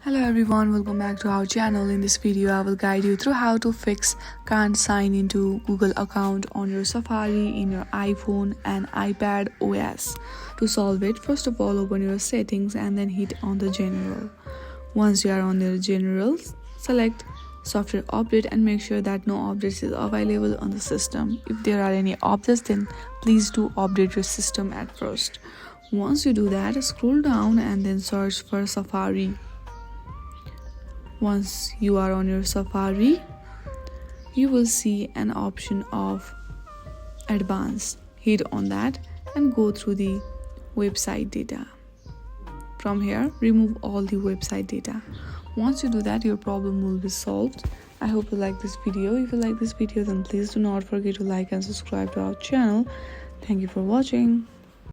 Hello everyone, welcome back to our channel. In this video I will guide you through how to fix can't sign into Google account on your Safari in your iPhone and iPadOS. To solve it, first of all open your settings and then hit on the general. Once you are on the general, select software update and make sure that no updates is available on the system. If there are any updates, then please do update your system at first. Once you do that, scroll down and then search for Safari. Once you are on your Safari, you will see an option of advanced. Hit on that and go through the website data. From here, remove all the website data. Once you do that, your problem will be solved. I hope you like this video. If you like this video, then please do not forget to like and subscribe to our channel. Thank you for watching.